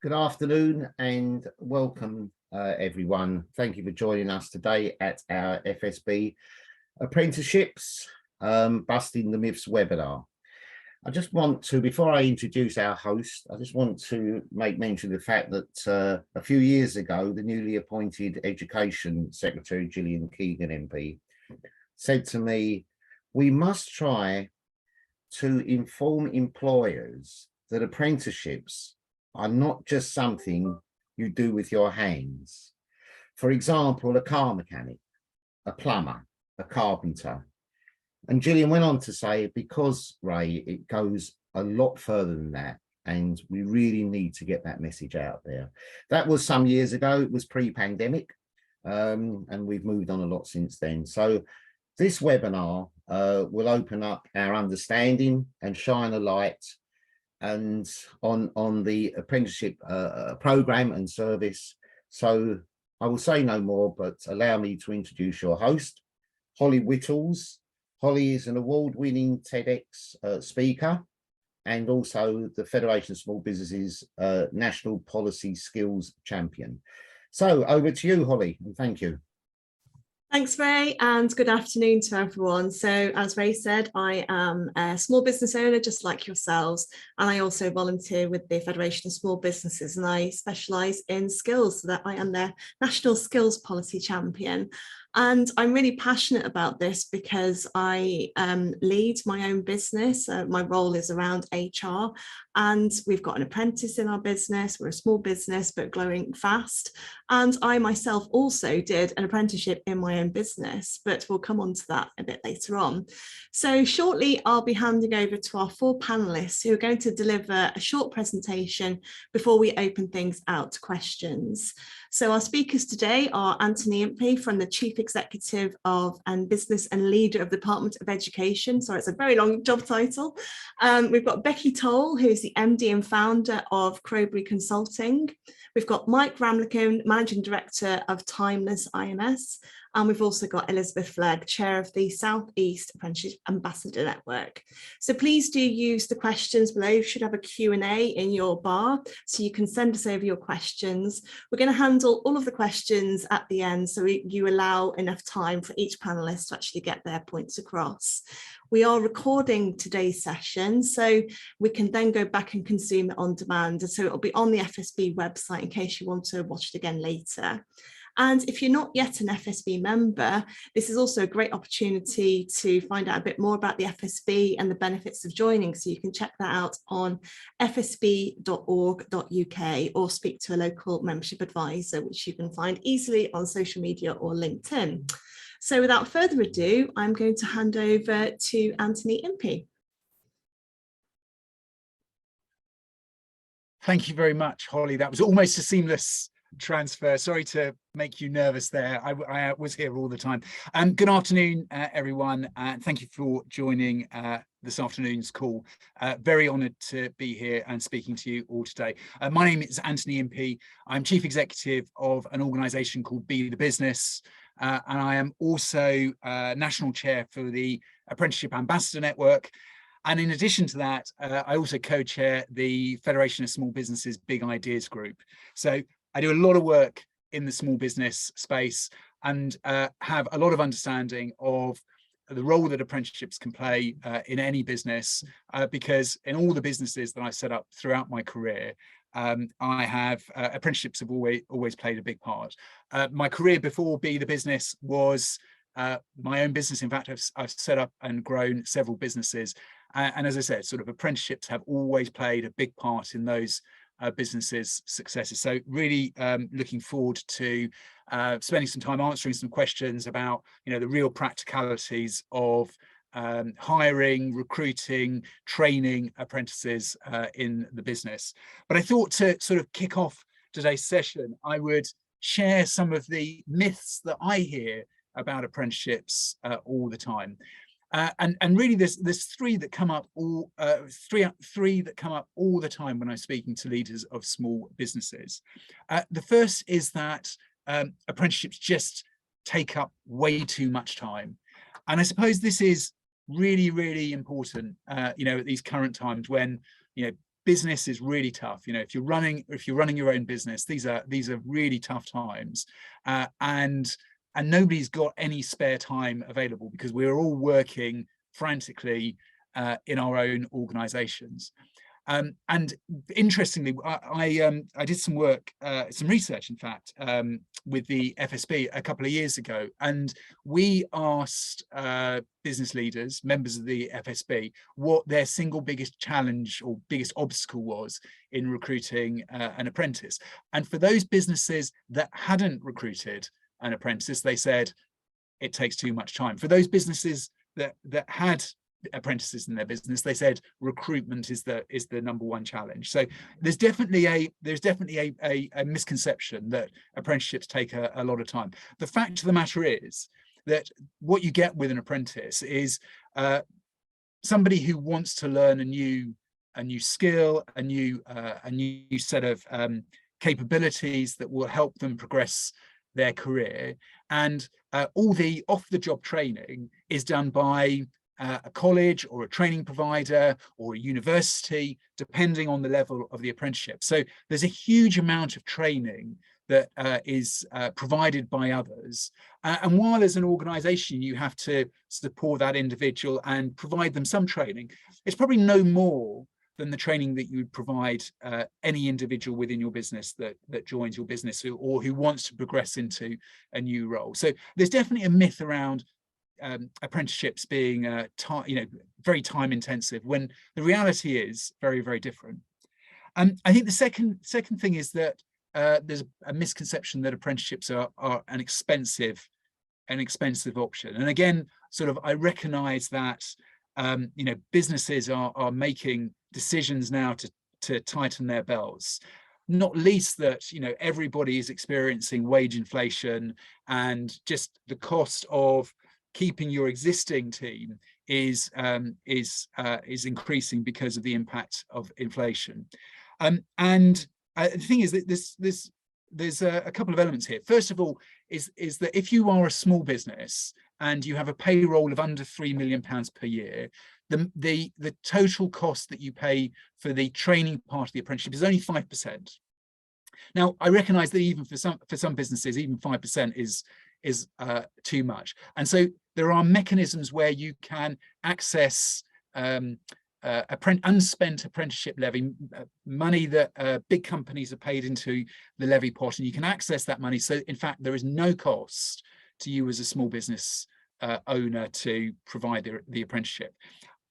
Good afternoon and welcome everyone. Thank you for joining us today at our FSB Apprenticeships Busting the Myths webinar. I just want to, before I introduce our host, I just want to make mention of the fact that a few years ago, the newly appointed Education Secretary, Gillian Keegan MP, said to me, we must try to inform employers that apprenticeships are not just something you do with your hands. For example, a car mechanic, a plumber, a carpenter. And Gillian went on to say, because, Ray, it goes a lot further than that, and we really need to get that message out there. That was some years ago. It was pre-pandemic, and we've moved on a lot since then. So this webinar will open up our understanding and shine a light and on the apprenticeship program and service. So I will say no more, but allow me to introduce your host, Holly Whittles. Holly is an award-winning TEDx speaker and also the Federation of Small Businesses National Policy Skills Champion. So over to you, Holly, and thank you. Thanks, Ray, and good afternoon to everyone. So as Ray said, I am a small business owner just like yourselves, and I also volunteer with the Federation of Small Businesses, and I specialise in skills, so that I am their National Skills Policy Champion. And I'm really passionate about this because I lead my own business. My role is around HR, and we've got an apprentice in our business. We're a small business, but growing fast. And I myself also did an apprenticeship in my own business, but we'll come on to that a bit later on. So shortly, I'll be handing over to our four panelists who are going to deliver a short presentation before we open things out to questions. So our speakers today are Anthony Impey from the Chief Executive of and Business and Leader of the Department of Education. Sorry, it's a very long job title. We've got Becky Toll, who's the MD and founder of Crowbury Consulting. We've got Mike Ramlicone, Managing Director of Timeless IMS. And we've also got Elizabeth Flegg, Chair of the South East Apprenticeship Ambassador Network. So please do use the questions below. You should have a Q&A in your bar, so you can send us over your questions. We're going to handle all of the questions at the end, so you allow enough time for each panelist to actually get their points across. We are recording today's session, so we can then go back and consume it on demand. So it'll be on the FSB website in case you want to watch it again later. And if you're not yet an FSB member, this is also a great opportunity to find out a bit more about the FSB and the benefits of joining. So you can check that out on fsb.org.uk or speak to a local membership advisor, which you can find easily on social media or LinkedIn. So without further ado, I'm going to hand over to Anthony Impey. Thank you very much, Holly. That was almost a seamless transfer. Sorry to make you nervous there. I was here all the time. Good afternoon, everyone. Thank you for joining this afternoon's call. Very honoured to be here and speaking to you all today. My name is Anthony Impey. I'm Chief Executive of an organisation called Be the Business, and I am also National Chair for the Apprenticeship Ambassador Network. And in addition to that, I also co-chair the Federation of Small Businesses Big Ideas Group. So I do a lot of work in the small business space and have a lot of understanding of the role that apprenticeships can play in any business, because in all the businesses that I set up throughout my career, I have apprenticeships have always played a big part. My career before Be the Business was my own business. In fact, I've set up and grown several businesses. And as I said, sort of apprenticeships have always played a big part in those businesses' successes. So really looking forward to spending some time answering some questions about, the real practicalities of hiring, recruiting, training apprentices in the business. But I thought to sort of kick off today's session, I would share some of the myths that I hear about apprenticeships all the time. And really, there's three that come up all three that come up all the time when I'm speaking to leaders of small businesses. The first is that apprenticeships just take up way too much time, and I suppose this is really, really important. At these current times when business is really tough. You know, if you're running your own business, these are really tough times, and nobody's got any spare time available because we're all working frantically in our own organizations. And interestingly, I did some work, some research, in fact, with the FSB a couple of years ago, and we asked business leaders, members of the FSB, what their single biggest challenge or biggest obstacle was in recruiting an apprentice. And for those businesses that hadn't recruited an apprentice, they said it takes too much time. For those businesses that had apprentices in their business, they said recruitment is the number one challenge. So there's definitely a misconception that apprenticeships take a lot of time. The fact of the matter is that what you get with an apprentice is somebody who wants to learn a new skill, a new set of capabilities that will help them progress their career, and all the off-the-job training is done by a college or a training provider or a university, depending on the level of the apprenticeship. So there's a huge amount of training that is provided by others. And while as an organization, you have to support that individual and provide them some training, it's probably no more than the training that you would provide any individual within your business that joins your business or who wants to progress into a new role. So there's definitely a myth around apprenticeships being very time intensive, when the reality is very, very different. I think the second thing is that there's a misconception that apprenticeships are an expensive option. And again, sort of, I recognize that businesses are making decisions now to tighten their belts, not least that everybody is experiencing wage inflation, and just the cost of keeping your existing team is increasing because of the impact of inflation. And the thing is that there's a couple of elements here. First of all, is that if you are a small business and you have a payroll of under £3 million per year, the total cost that you pay for the training part of the apprenticeship is only 5%. Now, I recognise that even for some businesses, even 5% is too much. And so there are mechanisms where you can access unspent apprenticeship levy, money that big companies have paid into the levy pot, and you can access that money. So in fact, there is no cost to you as a small business owner to provide the apprenticeship.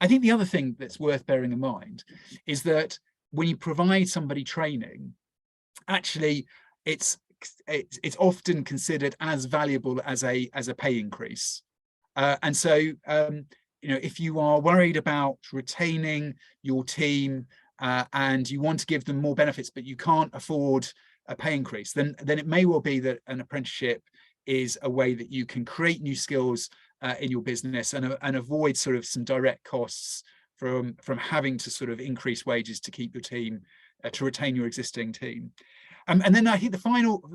I think the other thing that's worth bearing in mind is that when you provide somebody training, actually it's often considered as valuable as a pay increase. And so if you are worried about retaining your team and you want to give them more benefits, but you can't afford a pay increase, then it may well be that an apprenticeship is a way that you can create new skills in your business and avoid sort of some direct costs from having to sort of increase wages to keep your team, to retain your existing team. And then I think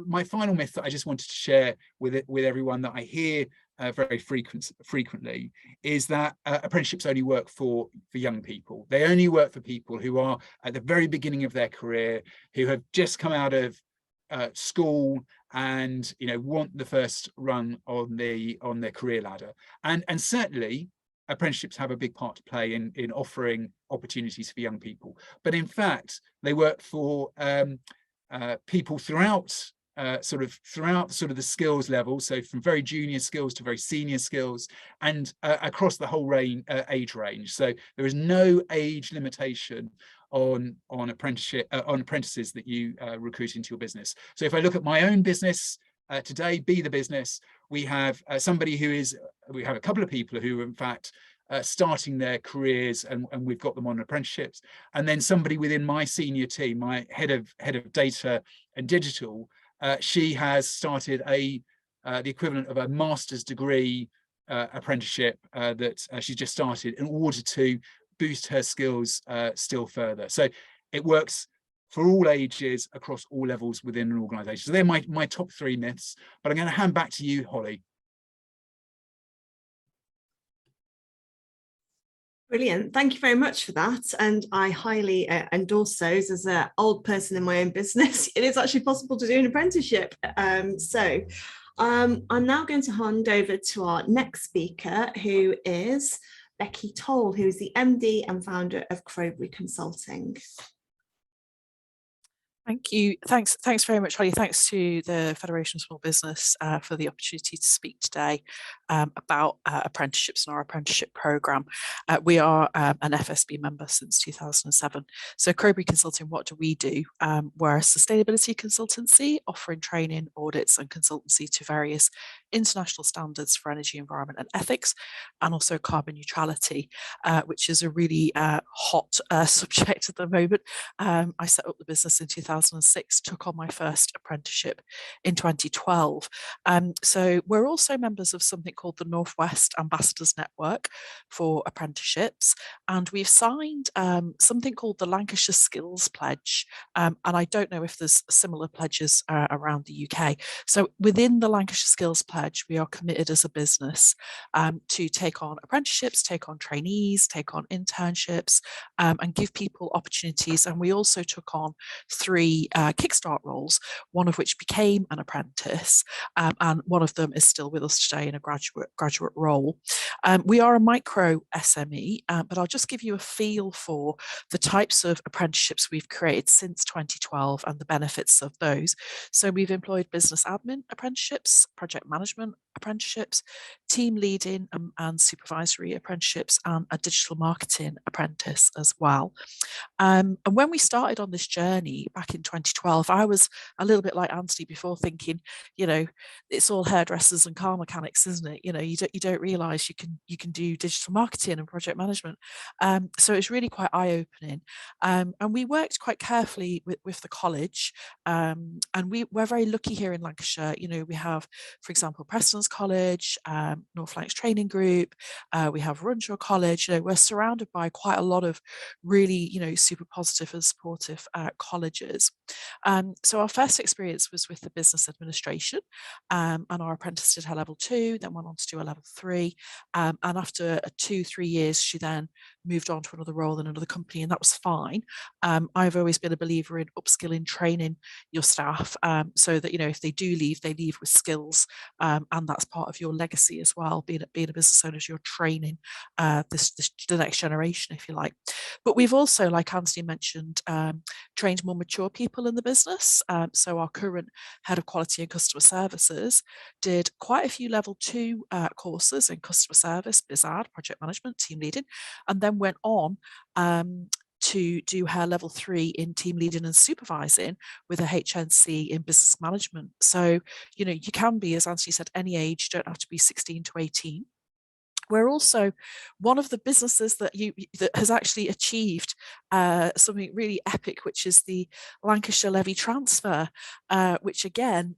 my final myth that I just wanted to share with everyone that I hear very frequently is that apprenticeships only work for young people. They only work for people who are at the very beginning of their career, who have just come out of school and want the first run on their career ladder. And certainly apprenticeships have a big part to play in offering opportunities for young people. But in fact, they work for people throughout the skills level, so from very junior skills to very senior skills, and across the whole age range. So there is no age limitation on apprentices that you recruit into your business. So if I look at my own business today, Be the Business, we have we have a couple of people who are in fact starting their careers, and we've got them on apprenticeships, and then somebody within my senior team, my head of data and digital, she has started the equivalent of a master's degree apprenticeship that she's just started in order to boost her skills still further. So it works for all ages across all levels within an organization. So they're my top 3 myths, but I'm going to hand back to you, Holly. Brilliant. Thank you very much for that. And I highly endorse those. As an old person in my own business, it is actually possible to do an apprenticeship. I'm now going to hand over to our next speaker, who is Becky Toll, who is the MD and founder of Crowbury Consulting. Thank you. Thanks very much, Holly. Thanks to the Federation of Small Business for the opportunity to speak today about apprenticeships and our apprenticeship programme. We are an FSB member since 2007. So Crowbury Consulting, what do we do? We're a sustainability consultancy offering training, audits and consultancy to various international standards for energy, environment and ethics, and also carbon neutrality, which is a really hot subject at the moment. I set up the business in 2006, took on my first apprenticeship in 2012. So we're also members of something called the Northwest Ambassadors Network for Apprenticeships, and we've signed something called the Lancashire Skills Pledge, and I don't know if there's similar pledges around the UK. So within the Lancashire Skills Pledge, we are committed as a business to take on apprenticeships, take on trainees, take on internships, and give people opportunities. And we also took on 3 Kickstart roles, one of which became an apprentice, and one of them is still with us today in a graduate role. We are a micro SME, but I'll just give you a feel for the types of apprenticeships we've created since 2012 and the benefits of those. So we've employed business admin apprenticeships, project management apprenticeships, team leading and supervisory apprenticeships, and a digital marketing apprentice as well. And when we started on this journey back in 2012, I was a little bit like Anthony before, thinking, you know, it's all hairdressers and car mechanics, isn't it? You know, you don't realise you can do digital marketing and project management. So it's really quite eye-opening. And we worked quite carefully with the college, and we're very lucky here in Lancashire. You know, we have, for example, Preston's College, North Lancs Training Group, we have Runshaw College. You know, we're surrounded by quite a lot of really, you know, super positive and supportive colleges. So our first experience was with the business administration, and our apprentice did her level 2, then went on to do a level 3, and after 2-3 years she then moved on to another role in another company, and that was fine. I've always been a believer in upskilling, training your staff, so that, you know, if they do leave, they leave with skills, and that's part of your legacy as well. Being a business owner, you're training the next generation, if you like. But we've also, like Anthony mentioned, trained more mature people in the business. So our current head of quality and customer services did quite a few level 2 courses in customer service, BizAd, project management, team leading, and then went on to do her level 3 in team leading and supervising with a HNC in business management. So, you know, you can be, as Anthony said, any age, you don't have to be 16 to 18. We're also one of the businesses that has actually achieved something really epic, which is the Lancashire Levy Transfer, which again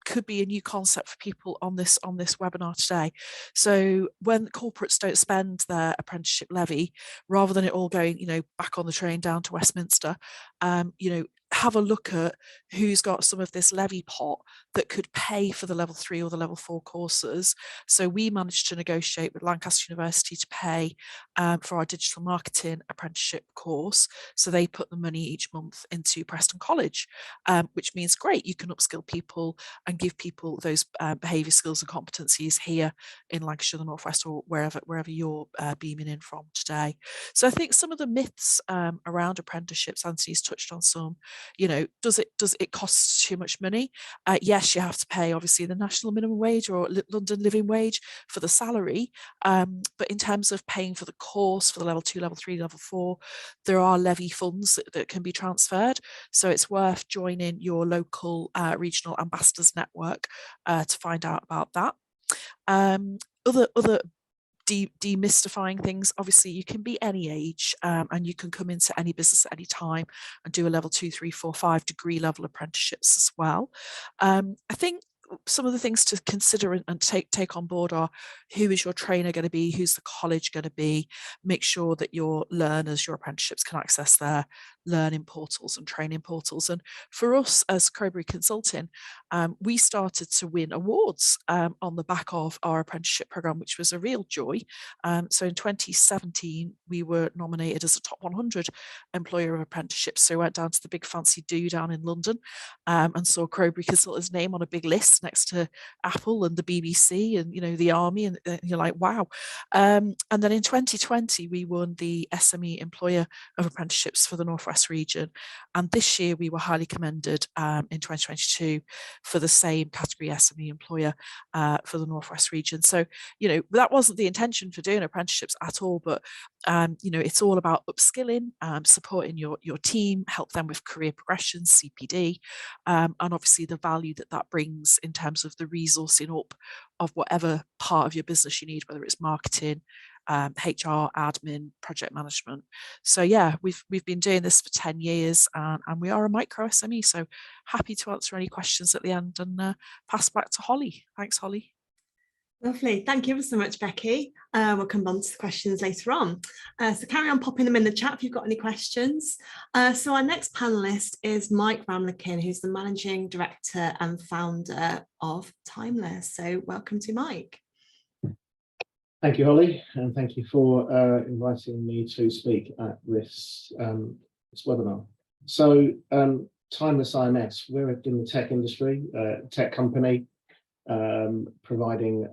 could be a new concept for people on this webinar today. So when corporates don't spend their apprenticeship levy, rather than it all going, you know, back on the train down to Westminster, you know, have a look at who's got some of this levy pot that could pay for the level 3 or the level 4 courses. So we managed to negotiate with Lancaster University to pay for our digital marketing apprenticeship course. So they put the money each month into Preston College, which means great, you can upskill people and give people those behaviour skills and competencies here in Lancashire, the Northwest, or wherever you're beaming in from today. So I think some of the myths around apprenticeships, Anthony's touched on some. You know, does it cost too much money? Yes, you have to pay obviously the national minimum wage or London living wage for the salary, but in terms of paying for the course, for the level 2, level 3, level 4, there are levy funds that can be transferred. So it's worth joining your local regional ambassadors network to find out about that. Other demystifying things, obviously you can be any age, and you can come into any business at any time and do a level 2, 3, 4, 5 degree level apprenticeships as well. I think some of the things to consider and take on board are, who is your trainer going to be, who's the college going to be, make sure that your learners, your apprenticeships, can access their learning portals and training portals. And for us as Crowbury Consulting, we started to win awards on the back of our apprenticeship programme, which was a real joy. So in 2017 we were nominated as a top 100 employer of apprenticeships. So we went down to the big fancy do down in London and saw Crowbury Consultants' name on a big list next to Apple and the BBC and, you know, the Army, and you're like, wow. And then in 2020 we won the SME Employer of Apprenticeships for the Northwest region, and this year we were highly commended in 2022 for the same category, SME Employer for the Northwest region. So, you know, that wasn't the intention for doing apprenticeships at all, but you know, it's all about upskilling, supporting your team, help them with career progression, CPD, and obviously the value that that brings in terms of the resourcing up of whatever part of your business you need, whether it's marketing, HR, admin, project management. So yeah, we've been doing this for 10 years and we are a micro SME. So happy to answer any questions at the end and pass back to Holly. Thanks, Holly. Lovely. Thank you so much, Becky. We'll come on to the questions later on. So carry on popping them in the chat if you've got any questions. So our next panelist is Mike Ramlikin, who's the Managing Director and founder of Timeless. So welcome to Mike. Thank you, Holly, and thank you for inviting me to speak at this, this webinar. So Timeless IMS, we're in the tech industry, tech company, providing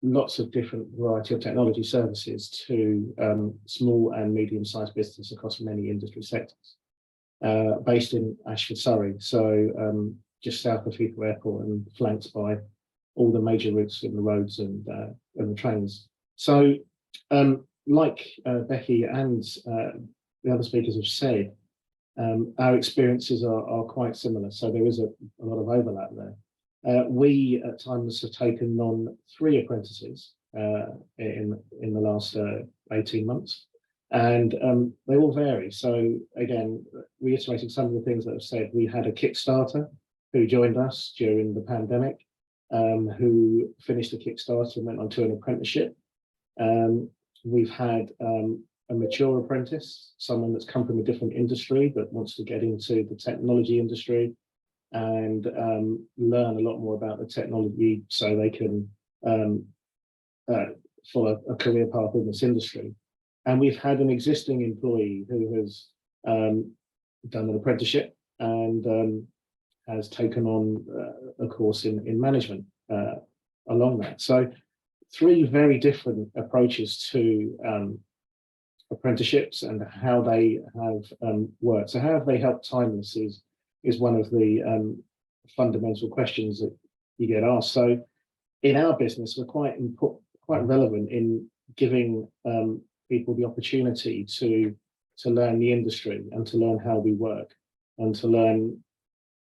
lots of different variety of technology services to small and medium-sized business across many industry sectors. Based in Ashford, Surrey, so just south of Heathrow Airport and flanked by all the major routes in the roads and the trains. So like Becky and the other speakers have said, our experiences are quite similar, so there is a lot of overlap there. We at Timeless have taken on 3 apprentices in the last 18 months, and they all vary. So again, reiterating some of the things that I've said, we had a Kickstarter who joined us during the pandemic, who finished the Kickstarter and went on to an apprenticeship. We've had a mature apprentice, someone that's come from a different industry but wants to get into the technology industry and learn a lot more about the technology so they can follow a career path in this industry. And we've had an existing employee who has done an apprenticeship and has taken on a course in management along that. So 3 very different approaches to apprenticeships and how they have worked. So how have they helped Timeless is one of the fundamental questions that you get asked. So in our business, we're quite relevant in giving people the opportunity to learn the industry and to learn how we work and to learn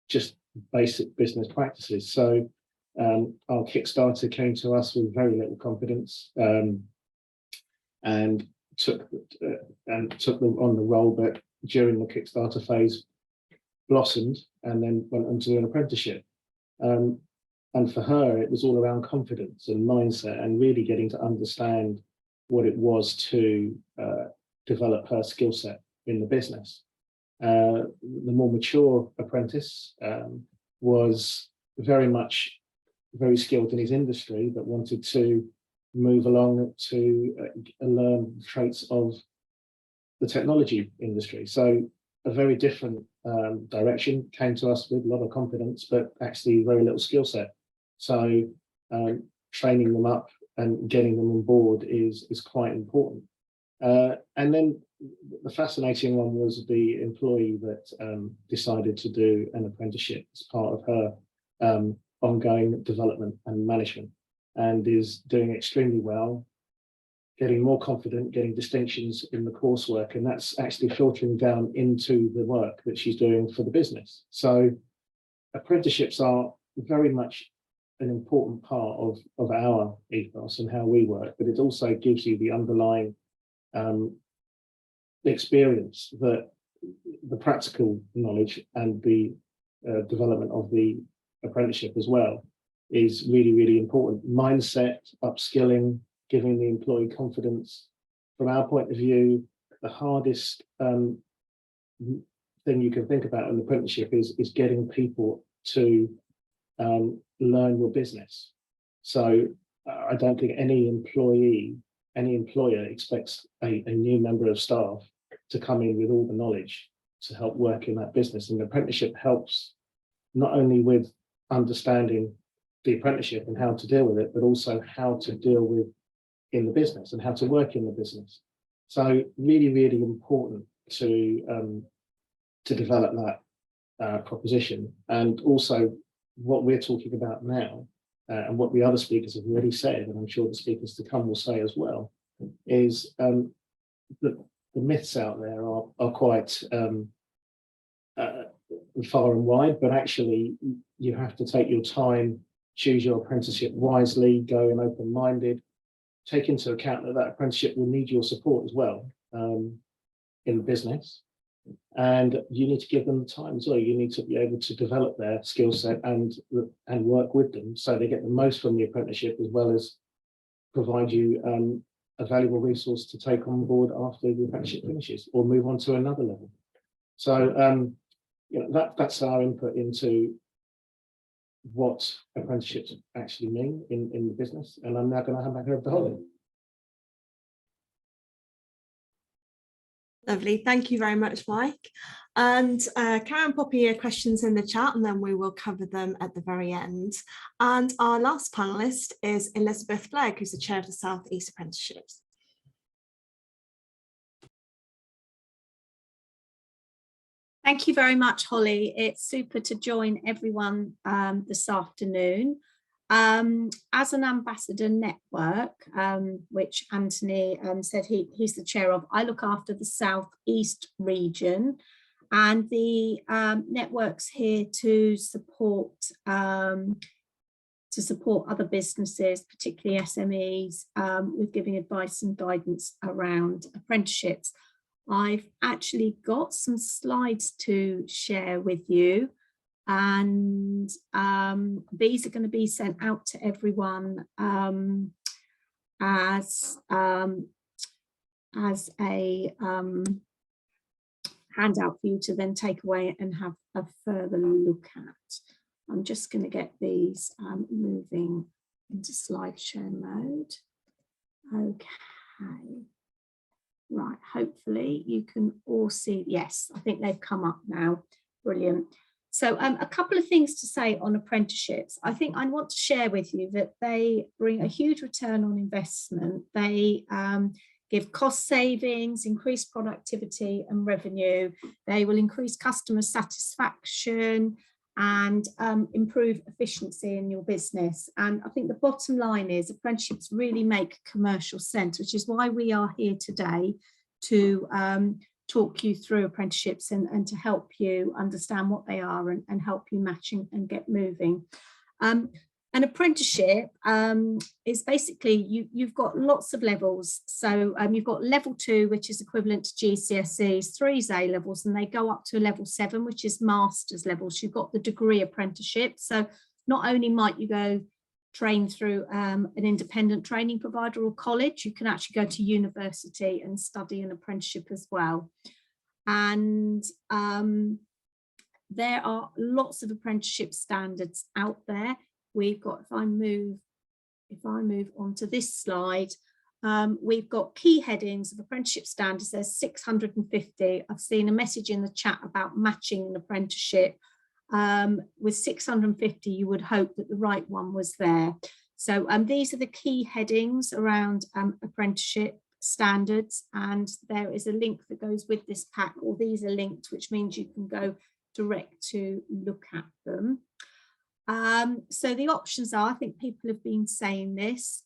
just basic business practices. So our Kickstarter came to us with very little confidence and took them on the role, but during the Kickstarter phase blossomed and then went on to an apprenticeship. And for her, it was all around confidence and mindset and really getting to understand what it was to develop her skill set in the business. The more mature apprentice was very skilled in his industry, but wanted to move along to learn traits of the technology industry. So a very different direction, came to us with a lot of confidence, but actually very little skill set. So training them up and getting them on board is quite important. And then the fascinating one was the employee that decided to do an apprenticeship as part of her ongoing development and management, and is doing extremely well, getting more confident, getting distinctions in the coursework, and that's actually filtering down into the work that she's doing for the business. So apprenticeships are very much an important part of our ethos and how we work, but it also gives you the underlying experience, that the practical knowledge and the development of the apprenticeship as well is really, really important. Mindset, upskilling, giving the employee confidence. From our point of view, the hardest thing you can think about in an apprenticeship is getting people to learn your business. So I don't think any employer expects a new member of staff to come in with all the knowledge to help work in that business. And the apprenticeship helps not only with understanding the apprenticeship and how to deal with it, but also how to deal with in the business and how to work in the business. So really, really important to develop that proposition. And also what we're talking about now, and what the other speakers have already said, and I'm sure the speakers to come will say as well, is that the myths out there are quite far and wide, but actually you have to take your time, choose your apprenticeship wisely, go in open-minded, take into account that apprenticeship will need your support as well in the business. And you need to give them the time as well. You need to be able to develop their skill set and work with them so they get the most from the apprenticeship, as well as provide you a valuable resource to take on board after the apprenticeship finishes or move on to another level. So you know, that's our input into what apprenticeships actually mean in the business. And I'm now going to hand back over to Holly. Lovely, thank you very much, Mike. And Karen, pop your questions in the chat and then we will cover them at the very end. And our last panelist is Elizabeth Flegg, who's the chair of the South East Apprenticeships. Thank you very much, Holly. It's super to join everyone this afternoon. As an ambassador network, which Anthony said he's the chair of, I look after the South East region, and the network's here to support other businesses, particularly SMEs, with giving advice and guidance around apprenticeships. I've actually got some slides to share with you, and these are going to be sent out to everyone as a handout for you to then take away and have a further look at. I'm just going to get these moving into slideshow mode. Okay. Right, hopefully you can all see. Yes, I think they've come up now. Brilliant. So a couple of things to say on apprenticeships. I think I want to share with you that they bring a huge return on investment. They give cost savings, increase productivity and revenue. They will increase customer satisfaction and improve efficiency in your business. And I think the bottom line is apprenticeships really make commercial sense, which is why we are here today to talk you through apprenticeships and to help you understand what they are and help you matching and get moving. An apprenticeship is basically, you've got lots of levels. So you've got level 2, which is equivalent to GCSEs, 3's A levels, and they go up to level 7, which is master's levels. You've got the degree apprenticeship. So not only might you go train through an independent training provider or college, you can actually go to university and study an apprenticeship as well. And there are lots of apprenticeship standards out there. We've got, if I move onto this slide, we've got key headings of apprenticeship standards. There's 650. I've seen a message in the chat about matching an apprenticeship. With 650, you would hope that the right one was there. So these are the key headings around apprenticeship standards, and there is a link that goes with this pack, or these are linked, which means you can go direct to look at them. So the options are, I think people have been saying this,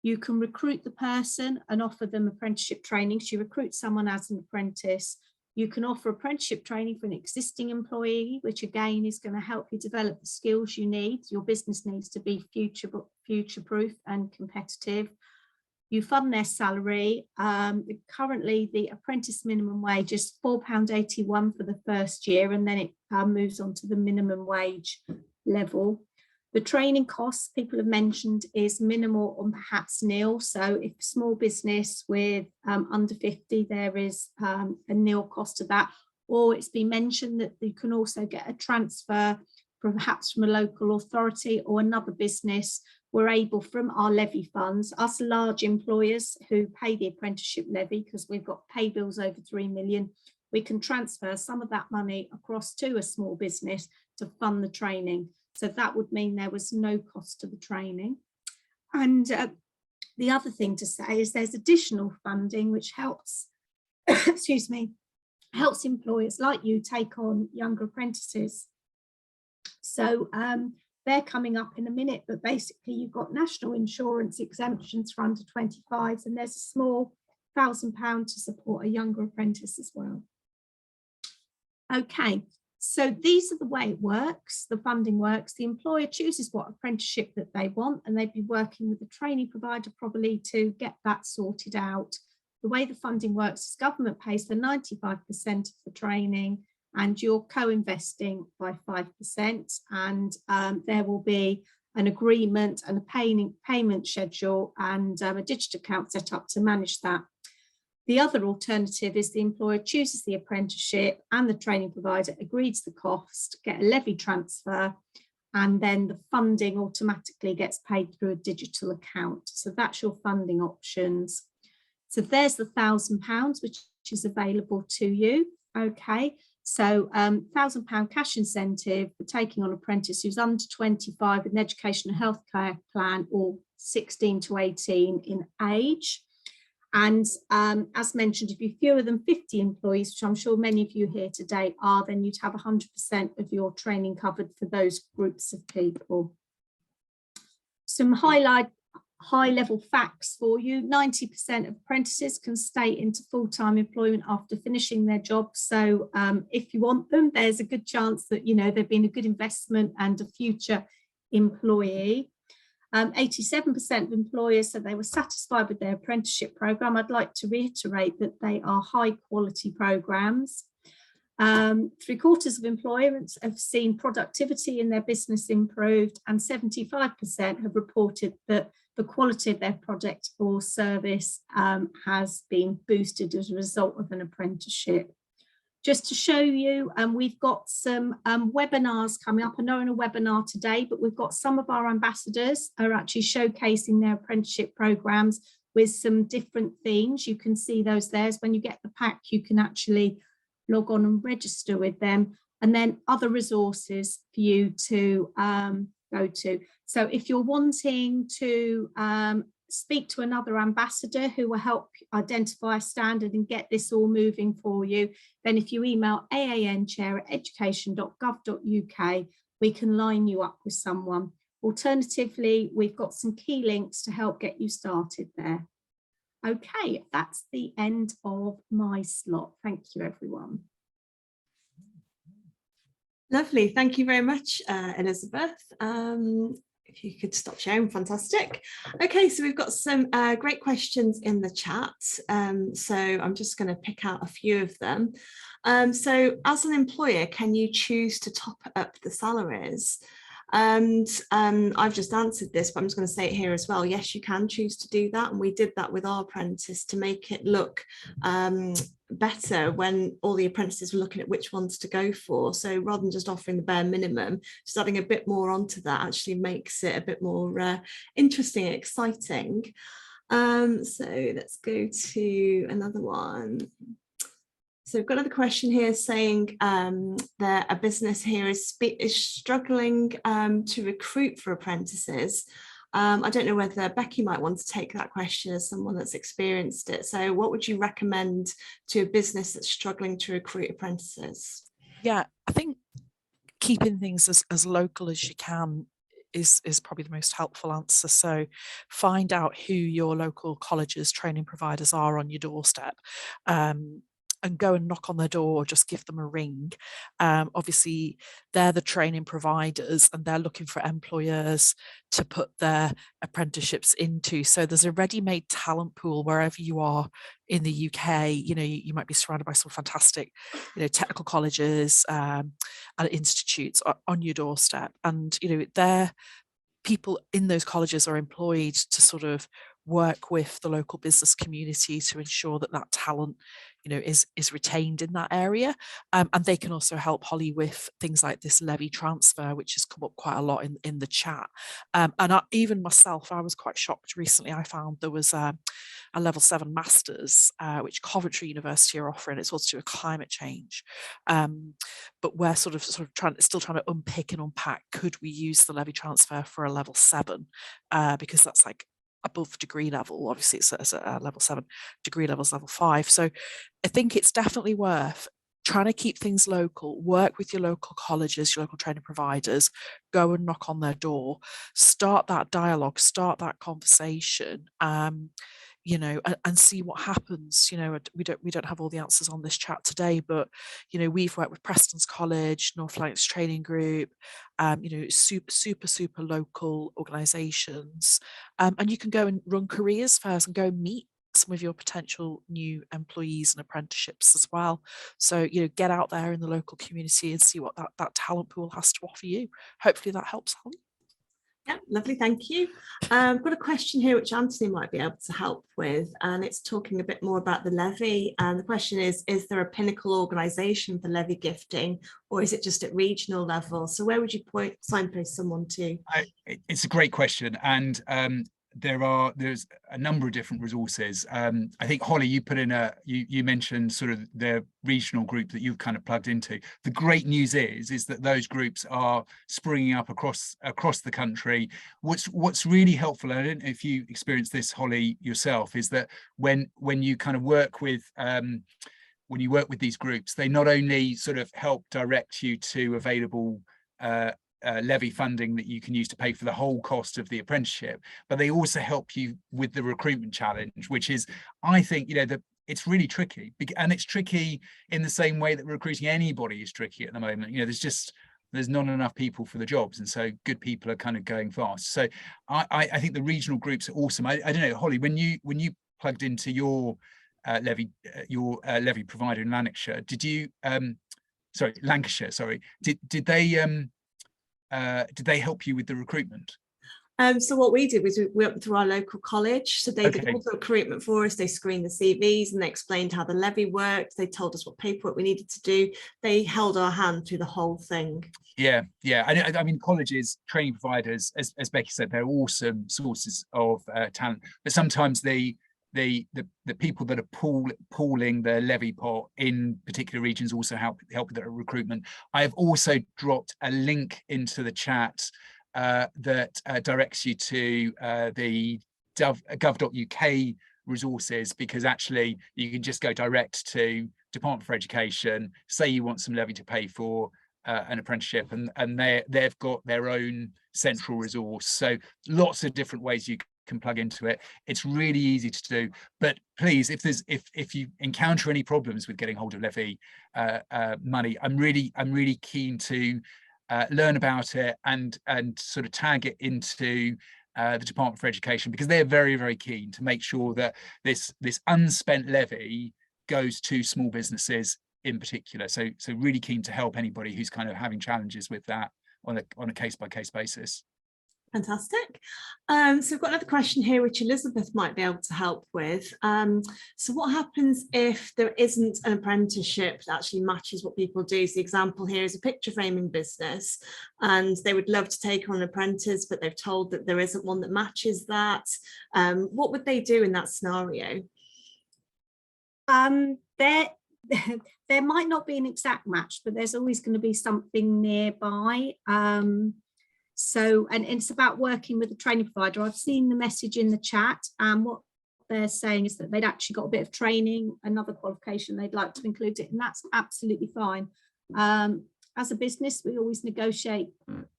you can recruit the person and offer them apprenticeship training. So you recruit someone as an apprentice. You can offer apprenticeship training for an existing employee, which again is going to help you develop the skills you need. Your business needs to be future-proof and competitive. You fund their salary. Currently, the apprentice minimum wage is £4.81 for the first year, and then it moves on to the minimum wage level. The training costs people have mentioned is minimal or perhaps nil. So if small business with under 50, there is a nil cost to that. Or it's been mentioned that you can also get a transfer perhaps from a local authority or another business. We're able, from our levy funds, us large employers who pay the apprenticeship levy, because we've got pay bills over 3 million, we can transfer some of that money across to a small business to fund the training. So that would mean there was no cost to the training. And the other thing to say is there's additional funding which helps, excuse me, helps employers like you take on younger apprentices. So they're coming up in a minute, but basically you've got national insurance exemptions for under 25s, and there's a small £1,000 to support a younger apprentice as well. Okay. So these are the way it works, the funding works. The employer chooses what apprenticeship that they want, and they'd be working with the training provider probably to get that sorted out. The way the funding works is government pays for 95% of the training, and you're co-investing by 5%, and there will be an agreement and a payment schedule and a digital account set up to manage that. The other alternative is the employer chooses the apprenticeship and the training provider agrees the cost, get a levy transfer, and then the funding automatically gets paid through a digital account. So that's your funding options. So there's the £1,000 which is available to you. Okay, so £1,000 cash incentive for taking on an apprentice who's under 25 with an education and healthcare plan, or 16 to 18 in age. And as mentioned, if you're fewer than 50 employees, which I'm sure many of you here today are, then you'd have 100% of your training covered for those groups of people. Some high-level facts for you. 90% of apprentices can stay into full-time employment after finishing their job. So if you want them, there's a good chance that, you know, they've been a good investment and a future employee. 87% of employers said they were satisfied with their apprenticeship programme. I'd like to reiterate that they are high quality programmes. 3/4 of employers have seen productivity in their business improved, and 75% have reported that the quality of their product or service has been boosted as a result of an apprenticeship. Just to show you, we've got some webinars coming up. I know in a webinar today, but we've got some of our ambassadors are actually showcasing their apprenticeship programs with some different themes. You can see those there. When you get the pack, you can actually log on and register with them, and then other resources for you to go to. So if you're wanting to speak to another ambassador who will help identify a standard and get this all moving for you, then if you email aanchair@education.gov.uk, we can line you up with someone. Alternatively, we've got some key links to help get you started there. Okay, that's the end of my slot. Thank you, everyone. Lovely. Thank you very much, Elizabeth. If you could stop sharing, fantastic. Okay, so we've got some great questions in the chat. So I'm just going to pick out a few of them. So as an employer, can you choose to top up the salaries? And I've just answered this, but I'm just going to say it here as well. Yes, you can choose to do that. And we did that with our apprentice to make it look better when all the apprentices were looking at which ones to go for. So rather than just offering the bare minimum, just adding a bit more onto that actually makes it a bit more interesting and exciting. So let's go to another one. So we've got another question here saying that a business here is struggling to recruit for apprentices. I don't know whether Becky might want to take that question as someone that's experienced it. So what would you recommend to a business that's struggling to recruit apprentices? Yeah, I think keeping things as local as you can is probably the most helpful answer. So find out who your local colleges, training providers are on your doorstep. And go and knock on their door, or just give them a ring. Obviously, they're the training providers and they're looking for employers to put their apprenticeships into. So there's a ready-made talent pool wherever you are in the UK. You know, you might be surrounded by some fantastic, you know, technical colleges and institutes on your doorstep. And, you know, people in those colleges are employed to sort of work with the local business community to ensure that that talent, you know, is retained in that area. And they can also help Holly with things like this levy transfer, which has come up quite a lot in the chat. And even myself, I was quite shocked recently. I found there was a level 7 masters, which Coventry University are offering. It's also to do with climate change. But we're sort of still trying to unpick and unpack, could we use the levy transfer for a level 7? Because that's like above degree level. Obviously it's a level 7, degree level's level 5. So I think it's definitely worth trying to keep things local, work with your local colleges, your local training providers, go and knock on their door, start that dialogue, start that conversation, you know, and see what happens. You know, we don't have all the answers on this chat today, but, you know, we've worked with Preston's College, North Lancs Training Group, you know, super local organisations. And you can go and run careers fairs and go and meet some of your potential new employees and apprenticeships as well. So, you know, get out there in the local community and see what that talent pool has to offer you. Hopefully that helps, Holly. Yeah, lovely, thank you. I've got a question here which Anthony might be able to help with, and it's talking a bit more about the levy. And the question is there a pinnacle organisation for levy gifting, or is it just at regional level? So where would you signpost someone to? It's a great question, and there's a number of different resources. I think, Holly, you put in you mentioned sort of the regional group that you've kind of plugged into. The great news is that those groups are springing up across the country. What's really helpful, and I don't know if you experienced this, Holly, yourself, is that when you kind of work with when you work with these groups, they not only sort of help direct you to available levy funding that you can use to pay for the whole cost of the apprenticeship, but they also help you with the recruitment challenge, which is, I think, you know, it's really tricky, and it's tricky in the same way that recruiting anybody is tricky at the moment. You know, there's not enough people for the jobs, and so good people are kind of going fast. So I think the regional groups are awesome. I don't know, Holly, when you plugged into your levy provider in Lancashire, did you Lancashire, sorry, did they help you with the recruitment? So what we did was we went through our local college. So they did all the recruitment for us. They screened the CVs and they explained how the levy worked. They told us what paperwork we needed to do. They held our hand through the whole thing. Yeah. I mean, colleges, training providers, as Becky said, they're awesome sources of talent. But sometimes the people that are pooling the levy pot in particular regions also help with the recruitment. I have also dropped a link into the chat that directs you to the gov.uk resources, because actually you can just go direct to Department for Education, say you want some levy to pay for an apprenticeship, and they've got their own central resource. So lots of different ways you can plug into it. It's really easy to do, but please, if you encounter any problems with getting hold of levy money, I'm really keen to learn about it and sort of tag it into the Department for Education, because they're very, very keen to make sure that this unspent levy goes to small businesses in particular. So really keen to help anybody who's kind of having challenges with that on a case-by-case basis. Fantastic. So we've got another question here which Elizabeth might be able to help with. So what happens if there isn't an apprenticeship that actually matches what people do? So the example here is a picture framing business, and they would love to take on an apprentice, but they've told that there isn't one that matches that. What would they do in that scenario? There might not be an exact match, but there's always going to be something nearby. So, and it's about working with a training provider. I've seen the message in the chat, and what they're saying is that they'd actually got a bit of training, another qualification they'd like to include it, and that's absolutely fine. As a business, we always negotiate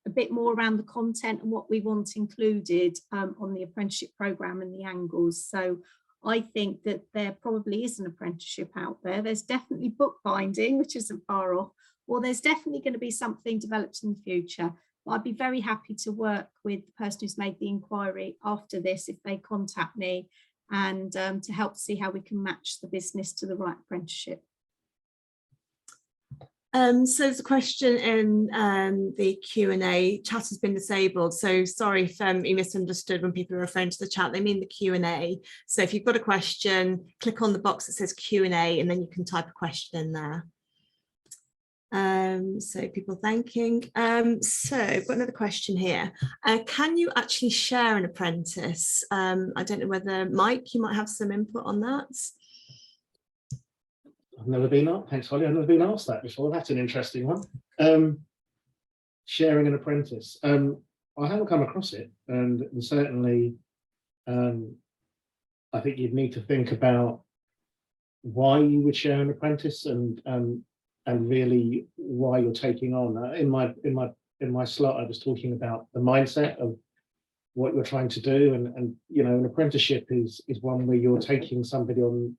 a bit more around the content and what we want included on the apprenticeship programme and the angles. So I think that there probably is an apprenticeship out there. There's definitely bookbinding, which isn't far off, or there's definitely going to be something developed in the future. I'd be very happy to work with the person who's made the inquiry after this if they contact me, and to help see how we can match the business to the right apprenticeship. So there's a question in the Q&A. Chat has been disabled, so sorry if you misunderstood when people are referring to the chat. They mean the Q&A. So if you've got a question, click on the box that says Q&A, and then you can type a question in there. So people thanking. So I've got another question here. Can you actually share an apprentice? I don't know whether Mike, you might have some input on that. I've never been asked. Thanks, Holly. I've never been asked that before. That's an interesting one. Sharing an apprentice. I haven't come across it, and certainly, I think you'd need to think about why you would share an apprentice, and really why you're taking on. In my slot, I was talking about the mindset of what you're trying to do, and you know, an apprenticeship is one where you're taking somebody on.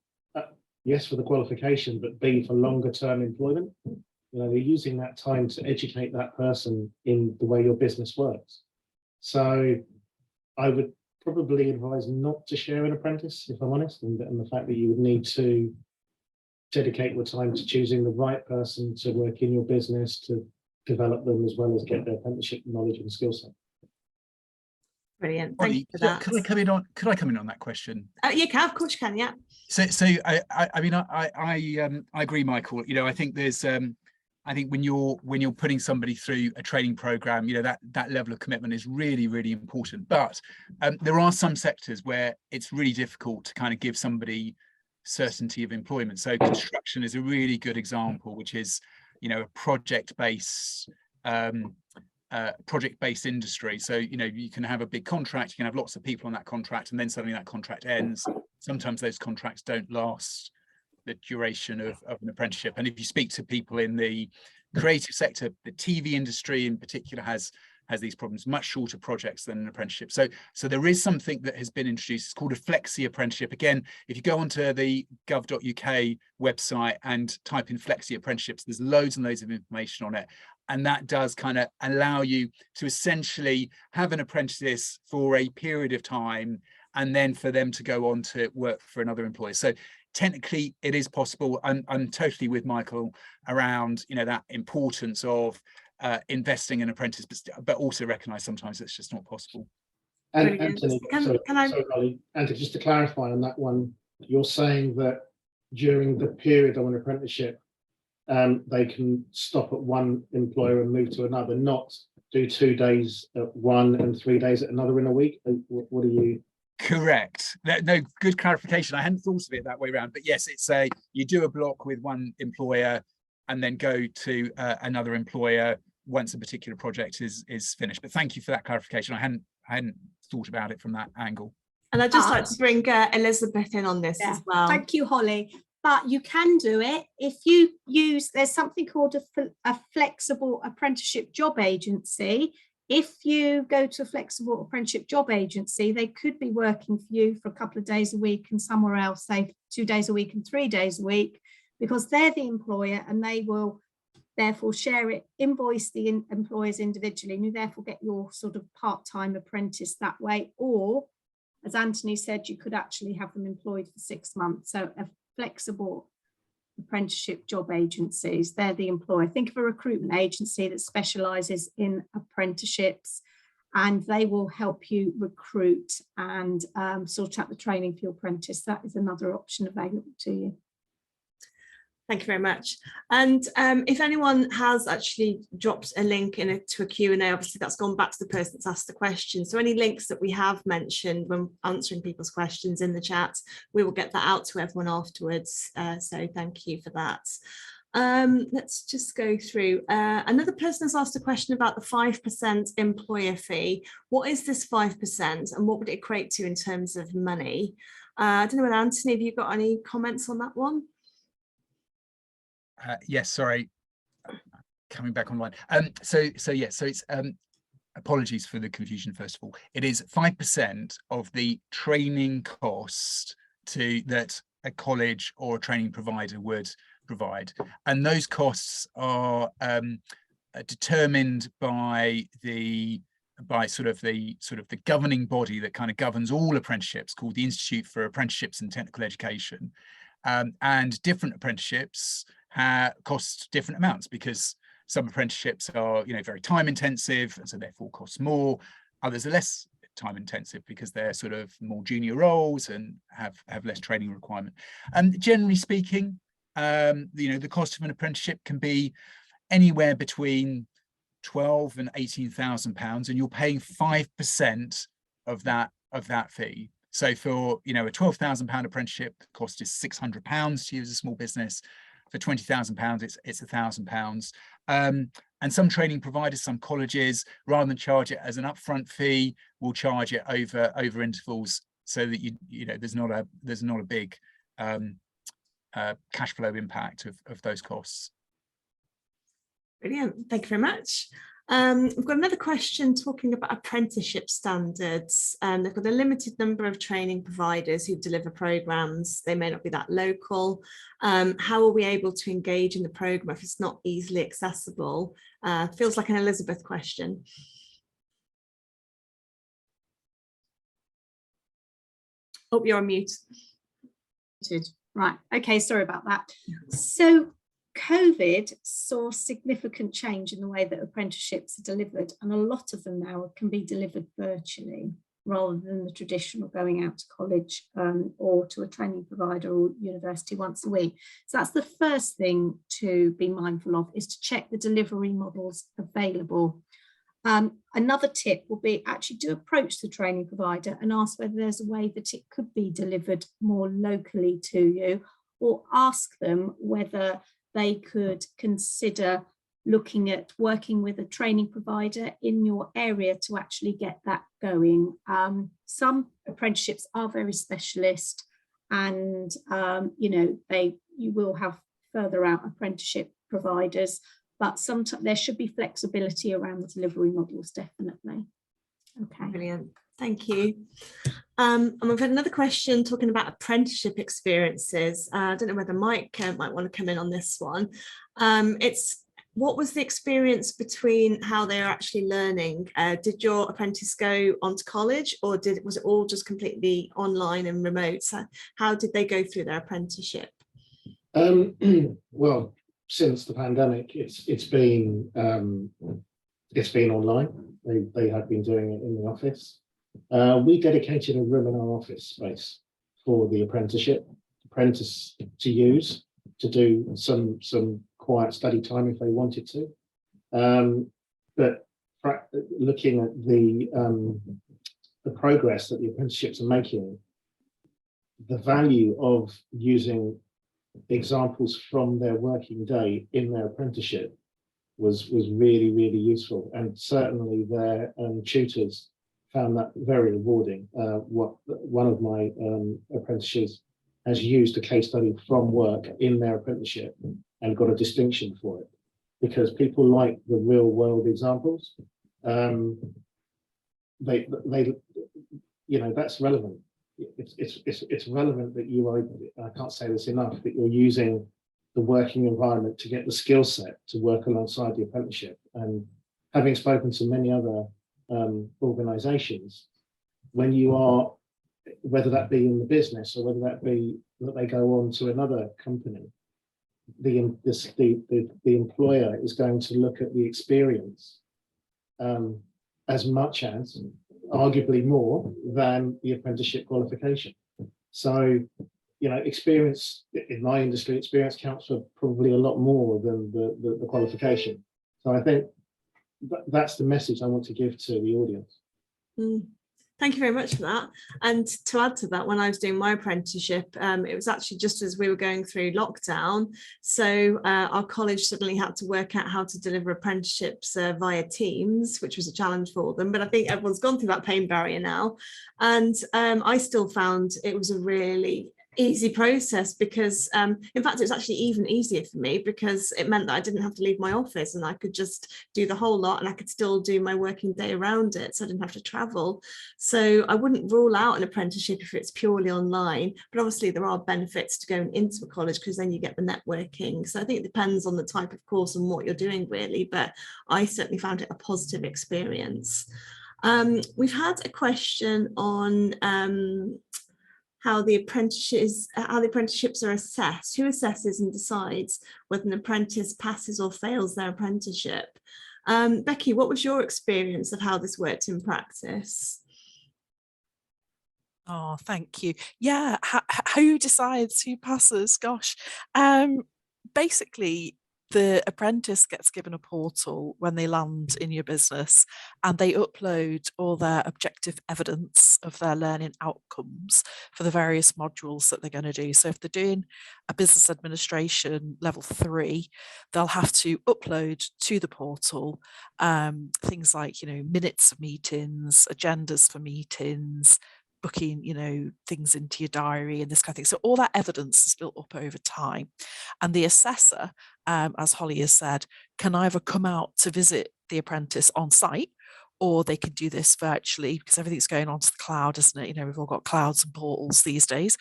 Yes, for the qualification, but B, for longer term employment. You know, you're using that time to educate that person in the way your business works. So I would probably advise not to share an apprentice, if I'm honest, and the fact that you would need to dedicate your time to choosing the right person to work in your business, to develop them, as well as get their apprenticeship knowledge and skill set. Brilliant. Thank you for that. Could I come in on? Could I come in on that question? You can, of course you can. Yeah. So I mean, I agree, Michael. You know, I think there's I think when you're putting somebody through a training program, you know, that level of commitment is really, really important. But there are some sectors where it's really difficult to kind of give somebody certainty of employment. So construction is a really good example, which is, you know, a project-based industry. So, you know, you can have a big contract, you can have lots of people on that contract, and then suddenly that contract ends. Sometimes those contracts don't last the duration of an apprenticeship. And if you speak to people in the creative sector, the TV industry in particular has these problems, much shorter projects than an apprenticeship. So there is something that has been introduced. It's called a flexi apprenticeship. Again, if you go onto the gov.uk website and type in flexi apprenticeships, there's loads and loads of information on it. And that does kind of allow you to essentially have an apprentice for a period of time, and then for them to go on to work for another employer. So technically it is possible. I'm totally with Michael around, you know, that importance of investing in apprentice, but also recognise sometimes it's just not possible. And Anthony, Anthony, just to clarify on that one, you're saying that during the period of an apprenticeship, they can stop at one employer and move to another, not do 2 days at one and 3 days at another in a week? What are you? Correct. No, good clarification. I hadn't thought of it that way around, but yes, it's you do a block with one employer and then go to another employer once a particular project is finished. But thank you for that clarification. I hadn't thought about it from that angle. And I'd just like to bring Elizabeth in on this as well. Thank you, Holly. But you can do it if you use, there's something called a flexible apprenticeship job agency. If you go to a flexible apprenticeship job agency, they could be working for you for a couple of days a week and somewhere else, say 2 days a week and 3 days a week, because they're the employer and they will therefore share it, invoice the employers individually, and you therefore get your sort of part-time apprentice that way. Or, as Anthony said, you could actually have them employed for 6 months. So a flexible apprenticeship job agencies, they're the employer. Think of a recruitment agency that specialises in apprenticeships, and they will help you recruit and sort out the training for your apprentice. That is another option available to you. Thank you very much. And if anyone has actually dropped a link to a Q&A, obviously that's gone back to the person that's asked the question. So any links that we have mentioned when answering people's questions in the chat, we will get that out to everyone afterwards. So thank you for that. Let's just go through. Another person has asked a question about the 5% employer fee. What is this 5% and what would it equate to in terms of money? I don't know whether Anthony, have you got any comments on that one? Yes, sorry, coming back online. So it's apologies for the confusion. First of all, it is 5% of the training cost that a college or a training provider would provide, and those costs are determined by the governing body that kind of governs all apprenticeships, called the Institute for Apprenticeships and Technical Education, and different apprenticeships cost different amounts, because some apprenticeships are, you know, very time intensive, and so therefore cost more. Others are less time intensive because they're sort of more junior roles and have less training requirement. And generally speaking, you know, the cost of an apprenticeship can be anywhere between £12,000 and £18,000, and you're paying 5% of that fee. So for, you know, a £12,000 apprenticeship, the cost is £600 to use a small business. For £20,000, it's £1,000. And some training providers, some colleges, rather than charge it as an upfront fee, will charge it over intervals, so that you know there's not a big cash flow impact of those costs. Brilliant, thank you very much. We've got another question talking about apprenticeship standards. They've got a limited number of training providers who deliver programs. They may not be that local. How are we able to engage in the program if it's not easily accessible? Feels like an Elizabeth question. Oh, you're on mute. Right, okay, sorry about that. So COVID saw significant change in the way that apprenticeships are delivered, and a lot of them now can be delivered virtually rather than the traditional going out to college or to a training provider or university once a week. So that's the first thing to be mindful of, is to check the delivery models available. Another tip will be actually to approach the training provider and ask whether there's a way that it could be delivered more locally to you, or ask them whether they could consider looking at working with a training provider in your area to actually get that going. Some apprenticeships are very specialist, and you know, you will have further out apprenticeship providers, but sometimes there should be flexibility around the delivery models, definitely. Okay. Brilliant, thank you. And we've had another question talking about apprenticeship experiences. I don't know whether Mike might want to come in on this one. It's what was the experience between how they're actually learning? Did your apprentice go on to college, or was it all just completely online and remote? So how did they go through their apprenticeship? Well, since the pandemic, it's been online. They have been doing it in the office. We dedicated a room in our office space for the apprentice to use to do some quiet study time if they wanted to. But looking at the progress that the apprenticeships are making, the value of using examples from their working day in their apprenticeship was really, really useful, and certainly their tutors found that very rewarding. One of my apprentices has used a case study from work in their apprenticeship and got a distinction for it, because people like the real world examples. They you know, that's relevant. It's relevant that you are, I can't say this enough, that you're using the working environment to get the skill set to work alongside the apprenticeship. And having spoken to many other organizations, when you are, whether that be in the business or whether that be that they go on to another company, the employer is going to look at the experience as much as, arguably more than, the apprenticeship qualification. So, you know, experience in my industry, experience counts for probably a lot more than the qualification. So I think that's the message I want to give to the audience. Thank you very much for that. And to add to that, when I was doing my apprenticeship, it was actually just as we were going through lockdown. So our college suddenly had to work out how to deliver apprenticeships via Teams, which was a challenge for them. But I think everyone's gone through that pain barrier now. And I still found it was a really easy process, because in fact it was actually even easier for me, because it meant that I didn't have to leave my office and I could just do the whole lot, and I could still do my working day around it, so I didn't have to travel. So I wouldn't rule out an apprenticeship if it's purely online, but obviously there are benefits to going into a college, because then you get the networking. So I think it depends on the type of course and what you're doing really, but I certainly found it a positive experience. We've had a question on how the apprenticeships are assessed. Who assesses and decides whether an apprentice passes or fails their apprenticeship? Becky, what was your experience of how this worked in practice? Oh, thank you. Yeah, who decides who passes? Gosh, basically, the apprentice gets given a portal when they land in your business, and they upload all their objective evidence of their learning outcomes for the various modules that they're going to do. So if they're doing a business administration level 3, they'll have to upload to the portal things like, minutes of meetings, agendas for meetings, booking, things into your diary and this kind of thing. So all that evidence is built up over time. And the assessor, as Holly has said, can either come out to visit the apprentice on site, or they can do this virtually because everything's going onto the cloud, isn't it? We've all got clouds and portals these days.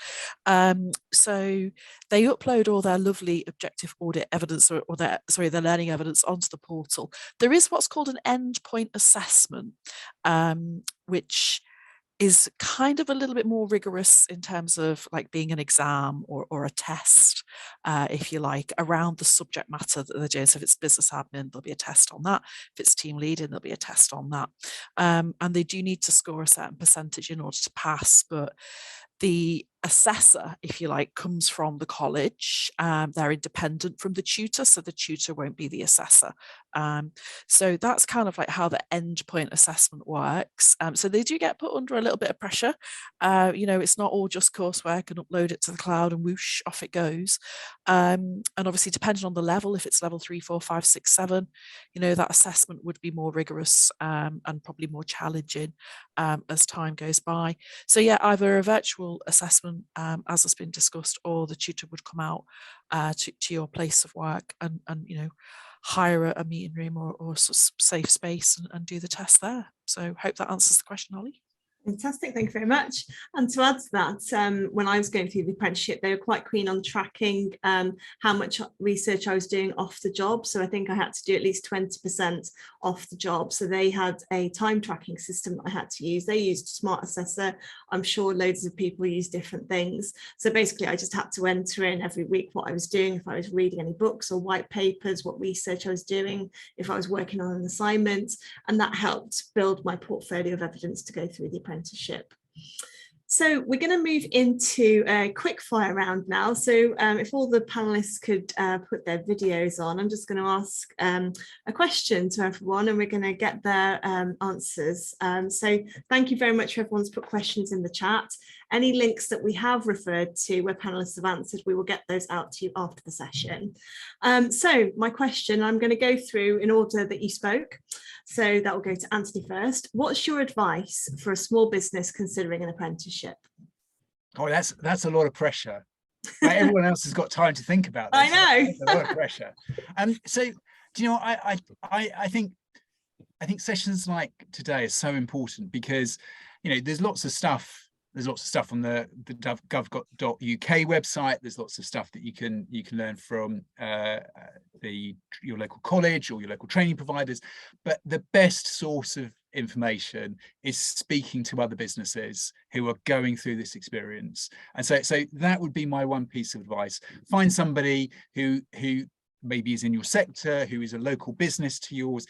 So they upload all their lovely objective audit evidence or their learning evidence onto the portal. There is what's called an endpoint assessment, which is kind of a little bit more rigorous in terms of like being an exam or a test, if you like, around the subject matter that they're doing. So if it's business admin, there'll be a test on that. If it's team leading, there'll be a test on that. And they do need to score a certain percentage in order to pass, but the assessor, if you like, comes from the college. They're independent from the tutor, so the tutor won't be the assessor. So that's kind of like how the endpoint assessment works. So they do get put under a little bit of pressure. It's not all just coursework and upload it to the cloud and whoosh, off it goes. And obviously, depending on the level, if it's level 3, 4, 5, 6, 7, that assessment would be more rigorous and probably more challenging as time goes by. So yeah, either a virtual assessment, as has been discussed, or the tutor would come out to your place of work and hire a meeting room or safe space and do the test there. So hope that answers the question, Holly. Fantastic, thank you very much. And to add to that, when I was going through the apprenticeship, they were quite keen on tracking how much research I was doing off the job. So I think I had to do at least 20% off the job. So they had a time tracking system that I had to use. They used Smart Assessor. I'm sure loads of people use different things. So basically, I just had to enter in every week what I was doing, if I was reading any books or white papers, what research I was doing, if I was working on an assignment, and that helped build my portfolio of evidence to go through the apprenticeship. So we're going to move into a quick fire round now. So if all the panelists could put their videos on, I'm just going to ask a question to everyone and we're going to get their answers. So thank you very much for everyone's put questions in the chat. Any links that we have referred to where panelists have answered, we will get those out to you after the session. So my question, I'm going to go through in order that you spoke. So that will go to Anthony first. What's your advice for a small business considering an apprenticeship? Oh, that's a lot of pressure. Like, everyone else has got time to think about this. I know. That's a lot of pressure. So do you know, I think sessions like today are so important because there's lots of stuff. There's lots of stuff on the gov.uk website. There's lots of stuff that you can learn from your local college or your local training providers. But the best source of information is speaking to other businesses who are going through this experience. And so that would be my one piece of advice. Find somebody who maybe is in your sector, who is a local business to yours.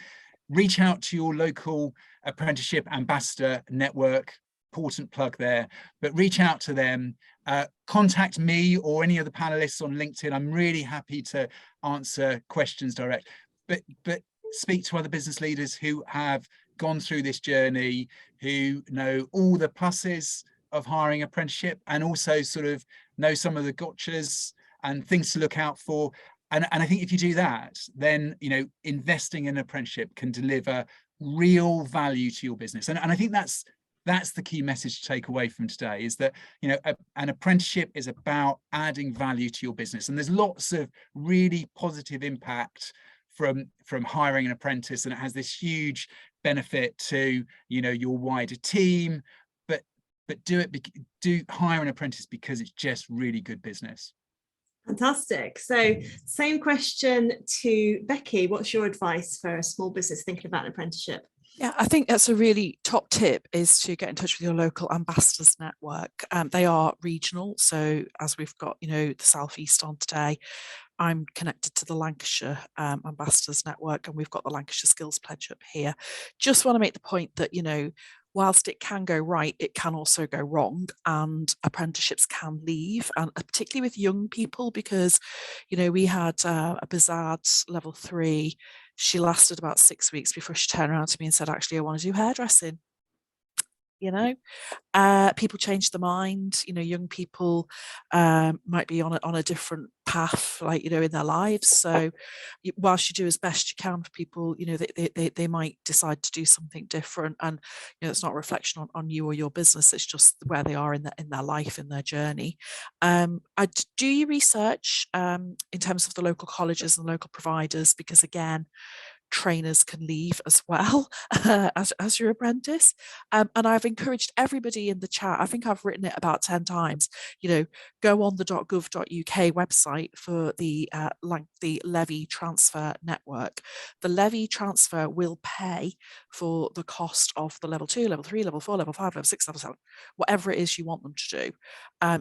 Reach out to your local apprenticeship ambassador network. Important plug there, but reach out to them, contact me or any of the panelists on LinkedIn. I'm really happy to answer questions direct, but speak to other business leaders who have gone through this journey, who know all the pluses of hiring apprenticeship and also sort of know some of the gotchas and things to look out for. And I think if you do that, then investing in an apprenticeship can deliver real value to your business. And I think that's the key message to take away from today, is that an apprenticeship is about adding value to your business, and there's lots of really positive impact from hiring an apprentice, and it has this huge benefit to your wider team. But do hire an apprentice because it's just really good business. Fantastic. So same question to Becky. What's your advice for a small business thinking about an apprenticeship? Yeah, I think that's a really top tip, is to get in touch with your local ambassadors network. They are regional. So as we've got, the South East on today, I'm connected to the Lancashire Ambassadors Network, and we've got the Lancashire Skills Pledge up here. Just want to make the point that, whilst it can go right, it can also go wrong, and apprenticeships can leave, and particularly with young people, because, we had a Bizard level 3. She lasted about 6 weeks before she turned around to me and said, actually, I want to do hairdressing. People change their mind. Young people might be on a different path, like, in their lives. So whilst you do as best you can for people, they might decide to do something different, and it's not a reflection on you or your business. It's just where they are in their life, in their journey. Do your research in terms of the local colleges and local providers, because again, trainers can leave as well as your apprentice. And I've encouraged everybody in the chat, I think I've written it about 10 times, go on the .gov.uk website for the levy transfer network. The levy transfer will pay for the cost of the level 2, level 3, level 4, level 5, level 6, level 7, whatever it is you want them to do.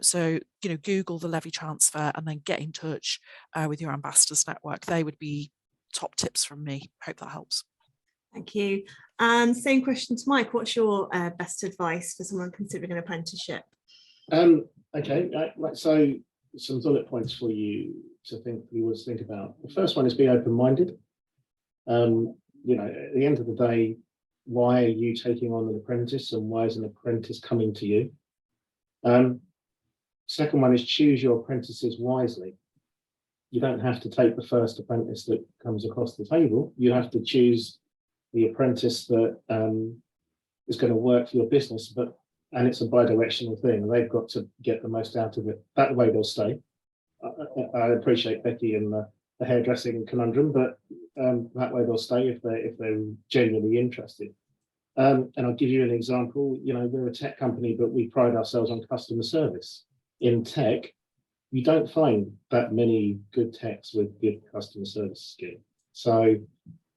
So, Google the levy transfer and then get in touch with your ambassadors network. They would be top tips from me. Hope that helps. Thank you. And same question to Mike. What's your best advice for someone considering an apprenticeship? Okay, so some bullet points for you to think about. The first one is be open-minded. At the end of the day, why are you taking on an apprentice, and why is an apprentice coming to you? Second one is choose your apprentices wisely. You don't have to take the first apprentice that comes across the table. You have to choose the apprentice that is going to work for your business, and it's a bi-directional thing. They've got to get the most out of it. That way they'll stay. I appreciate Becky and the hairdressing conundrum, but that way they'll stay if they're genuinely interested. And I'll give you an example. We're a tech company, but we pride ourselves on customer service. In tech, you don't find that many good techs with good customer service skill. So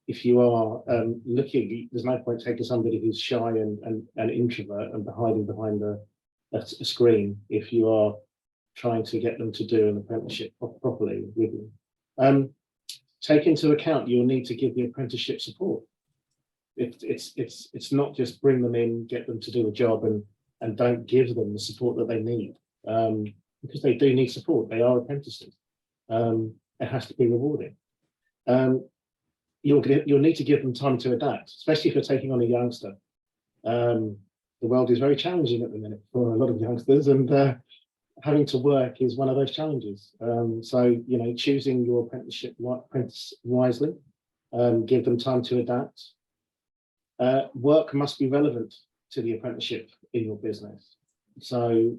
if you are looking, there's no point taking somebody who's shy and introvert and hiding behind a screen if you are trying to get them to do an apprenticeship properly with you. Take into account you'll need to give the apprenticeship support. It's not just bring them in, get them to do a job, and don't give them the support that they need. Because they do need support. They are apprentices. It has to be rewarding. You'll need to give them time to adapt, especially if you're taking on a youngster. The world is very challenging at the minute for a lot of youngsters, and having to work is one of those challenges. So, choosing your apprentice wisely, give them time to adapt. Work must be relevant to the apprenticeship in your business. So,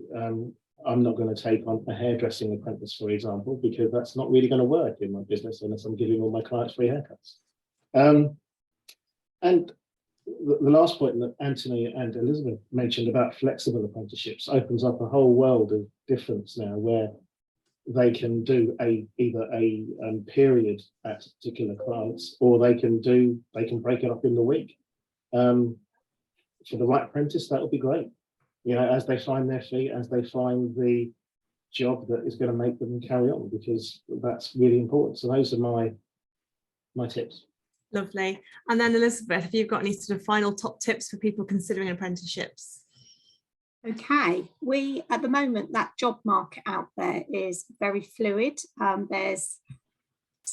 I'm not going to take on a hairdressing apprentice, for example, because that's not really going to work in my business unless I'm giving all my clients free haircuts. And the last point that Anthony and Elizabeth mentioned about flexible apprenticeships opens up a whole world of difference now, where they can do either a period at particular clients, or they can break it up in the week. For the right apprentice, that would be great. As they find their feet, as they find the job that is going to make them carry on, because that's really important. So those are my tips. Lovely. And then Elizabeth, have you got any sort of final top tips for people considering apprenticeships? Okay, at the moment, that job market out there is very fluid.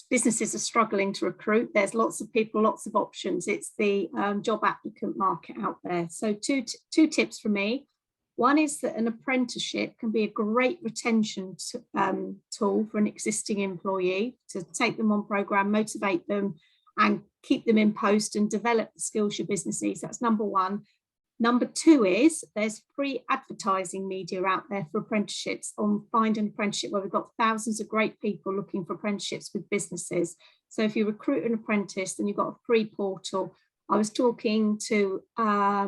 Businesses are struggling to recruit. There's lots of people, lots of options. It's the job applicant market out there. So two tips from me. One is that an apprenticeship can be a great retention tool for an existing employee, to take them on program, motivate them, and keep them in post and develop the skills your business needs. That's number one. Number two is there's free advertising media out there for apprenticeships on Find an Apprenticeship, where we've got thousands of great people looking for apprenticeships with businesses. So if you recruit an apprentice, then you've got a free portal. I was talking to a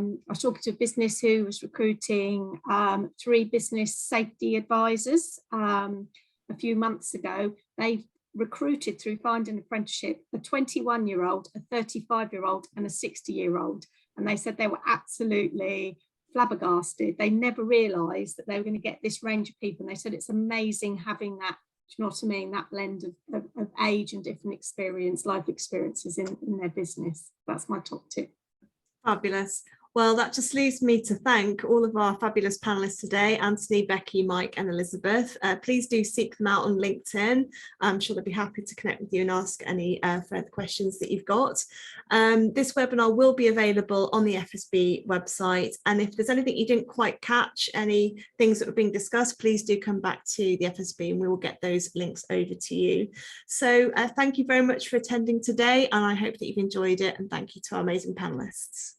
business who was recruiting 3 business safety advisors a few months ago. They've recruited through Find an Apprenticeship a 21-year-old, a 35-year-old and a 60-year-old. And they said they were absolutely flabbergasted. They never realised that they were going to get this range of people. And they said it's amazing having that, do you know what I mean, that blend of age and different experience, life experiences in their business. That's my top tip. Fabulous. Well, that just leaves me to thank all of our fabulous panelists today, Anthony, Becky, Mike and Elizabeth. Please do seek them out on LinkedIn. I'm sure they'll be happy to connect with you and ask any further questions that you've got. This webinar will be available on the FSB website. And if there's anything you didn't quite catch, any things that were being discussed, please do come back to the FSB and we will get those links over to you. So thank you very much for attending today. And I hope that you've enjoyed it. And thank you to our amazing panelists.